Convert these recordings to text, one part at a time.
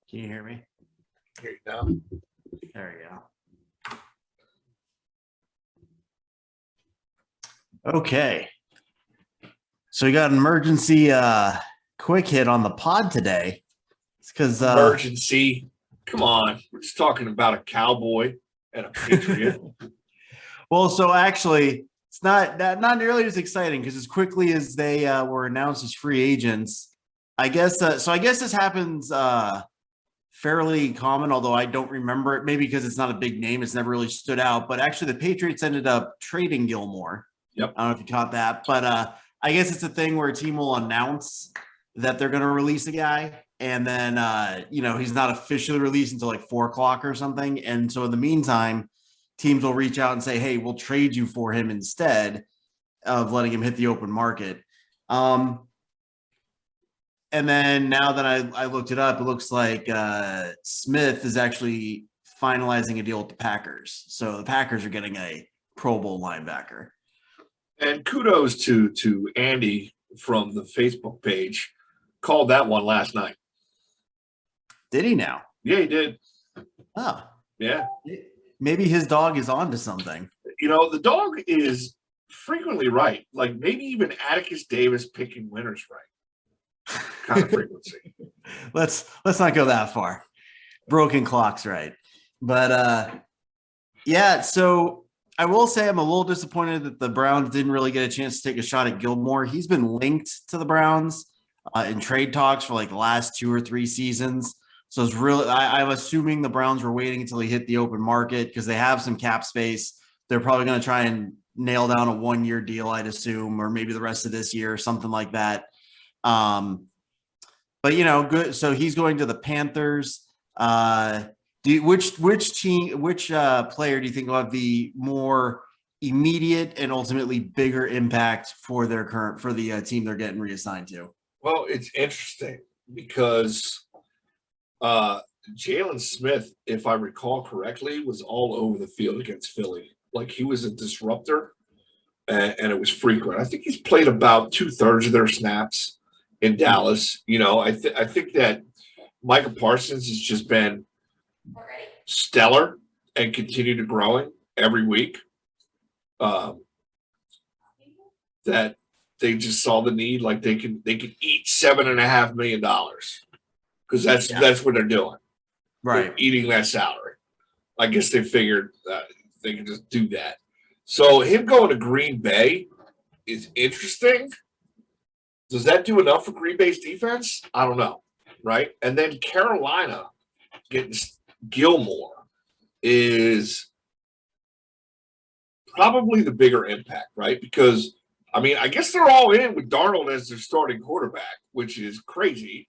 Can you hear me? Here you go. There we go. Okay. So we got an emergency quick hit on the pod today. It's because Emergency. Come on. We're just talking about a Cowboy and a Patriot. well, so actually it's not nearly as exciting because as quickly as they were announced as free agents, I guess this happens fairly common, although I don't remember it, maybe because it's not a big name. It's never really stood out, but actually the Patriots ended up trading Gilmore. Yep. I don't know if you caught that, but I guess it's a thing where a team will announce that they're going to release a guy. And then, he's not officially released until like 4:00 or something. And so in the meantime, teams will reach out and say, hey, we'll trade you for him instead of letting him hit the open market. And then now that I looked it up, it looks like Smith is actually finalizing a deal with the Packers. So the Packers are getting a Pro Bowl linebacker. And kudos to Andy from the Facebook page. Called that one last night. Did he now? Yeah, he did. Oh. Yeah. Maybe his dog is onto something. The dog is frequently right. Like maybe even Atticus Davis picking winners right. Kind of frequency. Let's not go that far. Broken clock's right. But yeah, so I will say I'm a little disappointed that the Browns didn't really get a chance to take a shot at Gilmore. He's been linked to the Browns in trade talks for like the last 2 or 3 seasons. So it's really, I'm assuming the Browns were waiting until he hit the open market because they have some cap space. They're probably going to try and nail down a 1-year deal, I'd assume, or maybe the rest of this year or something like that. But good. So he's going to the Panthers. Which player do you think will have the more immediate and ultimately bigger impact for the team they're getting reassigned to? Well, it's interesting because Jalen Smith, if I recall correctly, was all over the field against Philly. Like he was a disruptor, and it was frequent. I think he's played about 2/3 of their snaps in Dallas. I think that Micah Parsons has just been stellar and continue to growing every week. That they just saw the need, like they can eat $7.5 million because that's what they're doing. Right, they're eating that salary. I guess they figured they can just do that. So him going to Green Bay is interesting. Does that do enough for Green Bay's defense? I don't know, right? And then Carolina getting Gilmore is probably the bigger impact, right? Because, I guess they're all in with Darnold as their starting quarterback, which is crazy.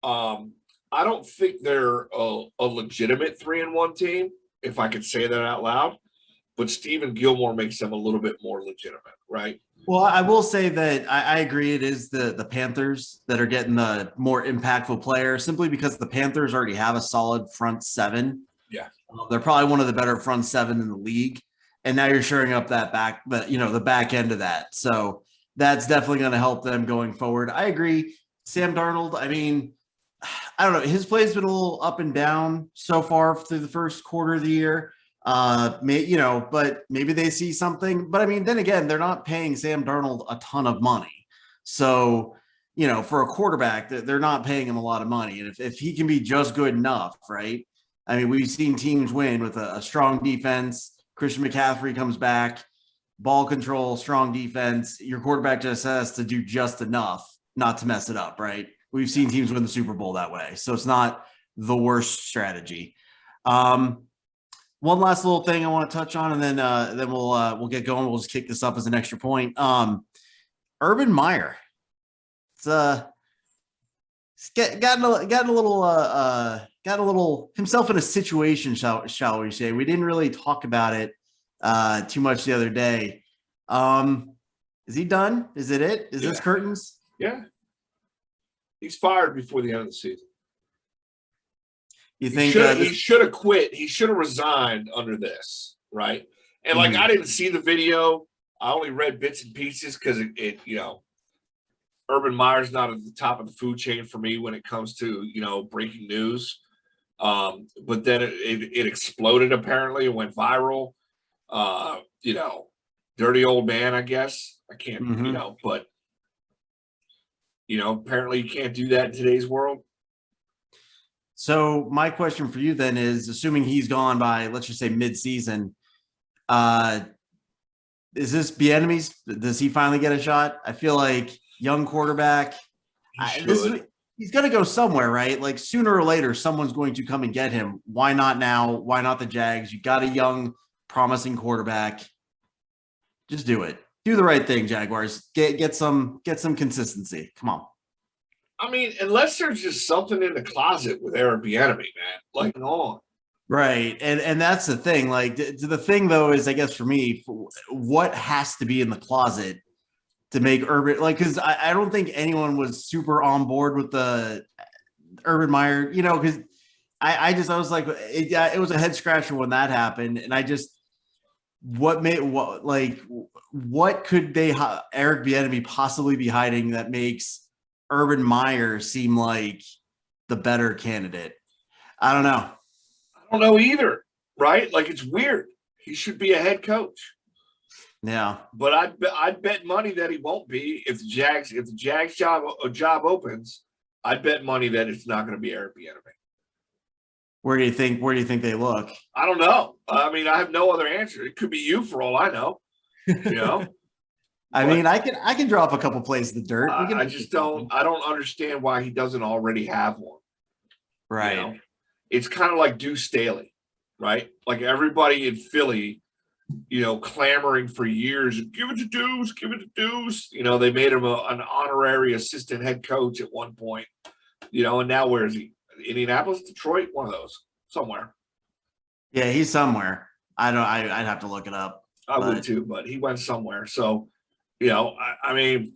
I don't think they're a legitimate 3-1 team, if I could say that out loud. But Stephen Gilmore makes them a little bit more legitimate, right? Well, I will say that I agree it is the Panthers that are getting the more impactful player simply because the Panthers already have a solid front seven. Yeah. They're probably one of the better front seven in the league. And now you're shoring up that back, the back end of that. So that's definitely going to help them going forward. I agree. Sam Darnold, I don't know. His play's been a little up and down so far through the first quarter of the year. But maybe they see something. But then again, they're not paying Sam Darnold a ton of money. So, for a quarterback, they're not paying him a lot of money. And if he can be just good enough, right? We've seen teams win with a strong defense. Christian McCaffrey comes back, ball control, strong defense. Your quarterback just has to do just enough not to mess it up, right? We've seen teams win the Super Bowl that way. So it's not the worst strategy. One last little thing I want to touch on, and then we'll get going. We'll just kick this up as an extra point. Urban Meyer, it's gotten a little himself in a situation, shall we say? We didn't really talk about it too much the other day. Is he done? Is it? Is this Yeah. curtains? Yeah. He's fired before the end of the season. You He think should he this? should have quit. He should have resigned under this, right? And like Mhm. I didn't see the video. I only read bits and pieces because it Urban Meyer's not at the top of the food chain for me when it comes to breaking news. But then it exploded apparently. It went viral. Uh, you know, dirty old man, I guess. I can't, Mhm. but apparently you can't do that in today's world. So my question for you then is, assuming he's gone by, let's just say mid-season, uh, is this Bieniemy's? Does he finally get a shot? I feel like young quarterback. He This should. is he's going to go somewhere, right? Like sooner or later, someone's going to come and get him. Why not now? Why not the Jags? You got a young, promising quarterback. Just do it. Do the right thing, Jaguars. Get some consistency. Come on. I mean, unless there's just something in the closet with Eric Bieniemy, man. Like, on. Right. And that's the thing. Like the thing though is, I guess for me, what has to be in the closet to make Urban, like, because I don't think anyone was super on board with the Urban Meyer, because I was like, it was a head scratcher when that happened. And I just, what could Eric Bieniemy possibly be hiding that makes Urban Meyer seem like the better candidate? I don't know. I don't know either, right? Like, it's weird. He should be a head coach. Yeah. But I'd bet money that he won't be if the Jags job opens. I'd bet money that it's not going to be Eric Bieniemy. Where do you think they look? I don't know. I mean, I have no other answer. It could be you for all I know. I mean, I can drop a couple plays in the dirt. We can I just don't. I don't understand why he doesn't already have one. Right. It's kind of like Deuce Staley, right? Like everybody in Philly, clamoring for years, give it to Deuce, give it to Deuce. They made him an honorary assistant head coach at one point, and now where is he? Indianapolis, Detroit, one of those, somewhere. Yeah, he's somewhere. I'd have to look it up. I would too, but he went somewhere. So, I mean,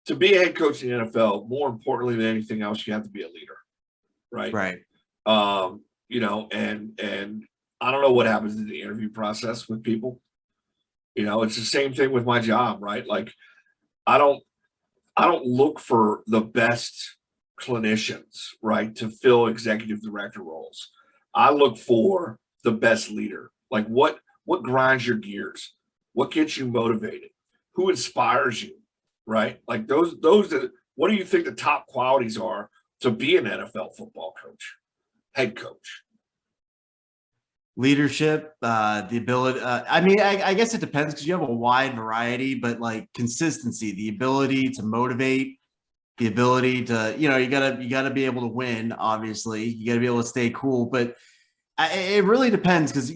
to be a head coach in the NFL, more importantly than anything else, you have to be a leader, right? Right. And I don't know what happens in the interview process with people. It's the same thing with my job, right? Like, I don't look for the best clinicians, right, to fill executive director roles. I look for the best leader. Like, what grinds your gears? What gets you motivated? Who inspires you? Right? Like those what do you think the top qualities are to be an NFL football coach, head coach? Leadership, the ability. I mean, I guess it depends because you have a wide variety, but like consistency, the ability to motivate, the ability to, you gotta be able to win. Obviously, you gotta be able to stay cool, but it really depends because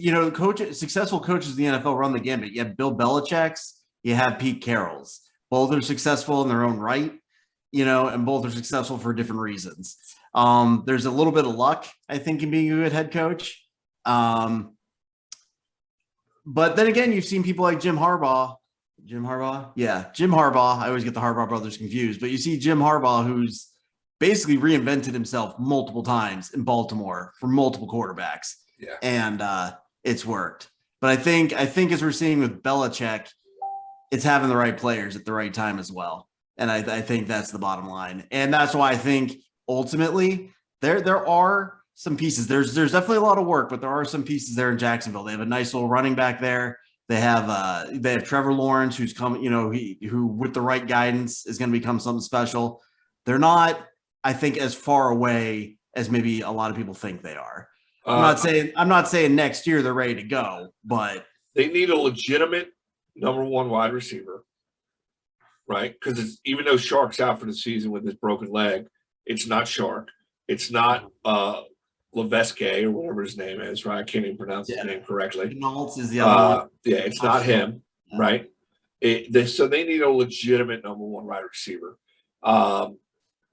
successful coaches in the NFL run the gamut. You have Bill Belichick's, you have Pete Carroll's. Both are successful in their own right, and both are successful for different reasons. There's a little bit of luck, I think, in being a good head coach. But then again, you've seen people like Jim Harbaugh. Yeah, Jim Harbaugh. I always get the Harbaugh brothers confused, but you see Jim Harbaugh, who's basically reinvented himself multiple times in Baltimore for multiple quarterbacks. Yeah. And it's worked. But I think as we're seeing with Belichick, it's having the right players at the right time as well. And I think that's the bottom line. And that's why I think ultimately there are some pieces. There's definitely a lot of work, but there are some pieces there in Jacksonville. They have a nice little running back there. They have Trevor Lawrence, who's coming, who with the right guidance is going to become something special. They're not, I think, as far away as maybe a lot of people think they are. I'm not saying next year they're ready to go, but they need a legitimate number one wide receiver, right? Because even though Shark's out for the season with his broken leg, it's not Shark. It's not Levesque or whatever his name is, right? I can't even pronounce his name correctly. Knowles is the other one. Yeah, it's not him, right? So they need a legitimate number one wide receiver.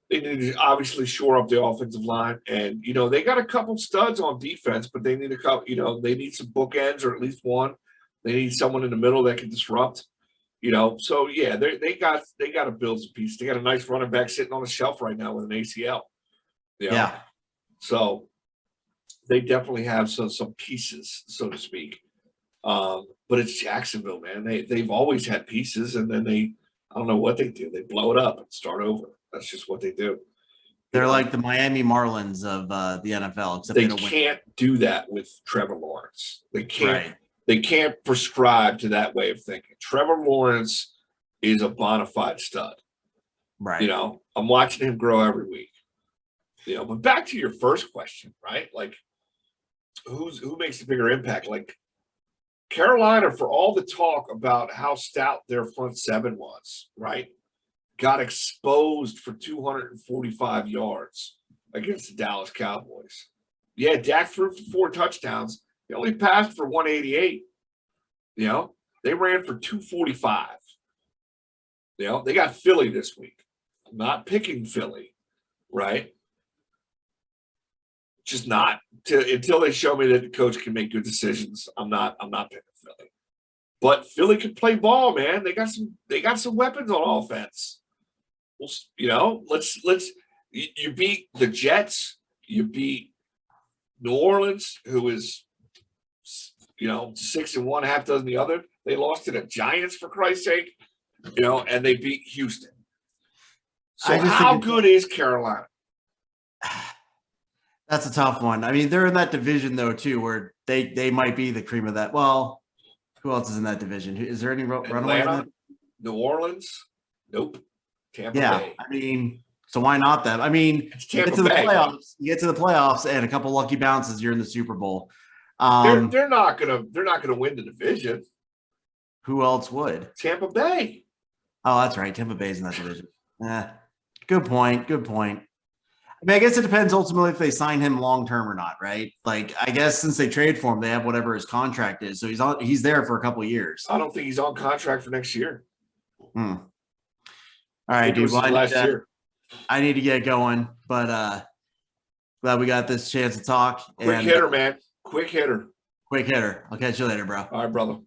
They need to obviously shore up the offensive line, and they got a couple studs on defense, but they need a couple. They need some bookends or at least one. They need someone in the middle that can disrupt. So yeah, they got to build some pieces. They got a nice running back sitting on the shelf right now with an ACL. Yeah. So they definitely have some pieces, so to speak. But it's Jacksonville, man. They've always had pieces, and then I don't know what they do. They blow it up and start over. That's just what they do. They're like the Miami Marlins of the NFL, except they don't can't do that with Trevor Lawrence. They can't. Right. They can't prescribe to that way of thinking. Trevor Lawrence is a bona fide stud. Right. I'm watching him grow every week. But back to your first question, right? Like, who makes a bigger impact? Like Carolina, for all the talk about how stout their front seven was, right? Got exposed for 245 yards against the Dallas Cowboys. Yeah, Dak threw for 4 touchdowns. He only passed for 188. They ran for 245. They got Philly this week. I'm not picking Philly, right? Just not until they show me that the coach can make good decisions. I'm not picking Philly. But Philly can play ball, man. They got some weapons on offense. Well, you beat the Jets, you beat New Orleans, who is 6-1, half dozen the other. They lost to the Giants, for Christ's sake, and they beat Houston. So how good is Carolina? That's a tough one. I mean, they're in that division though too, where they might be the cream of that. Well, who else is in that division? Is there any runaway in that? New Orleans? Nope. Tampa Bay. I mean, so why not them? I mean, you get to the playoffs and a couple lucky bounces, you're in the Super Bowl. They're not gonna win the division. Who else would? Tampa Bay. Oh, that's right. Tampa Bay's in that division. Good point. I mean, I guess it depends ultimately if they sign him long term or not, right? Like, I guess since they trade for him, they have whatever his contract is, so he's there for a couple of years. I don't think he's on contract for next year. All right, dude. Well, last year. I need to get going, but glad we got this chance to talk. Quick hitter, man. Quick hitter. Quick hitter. I'll catch you later, bro. All right, brother.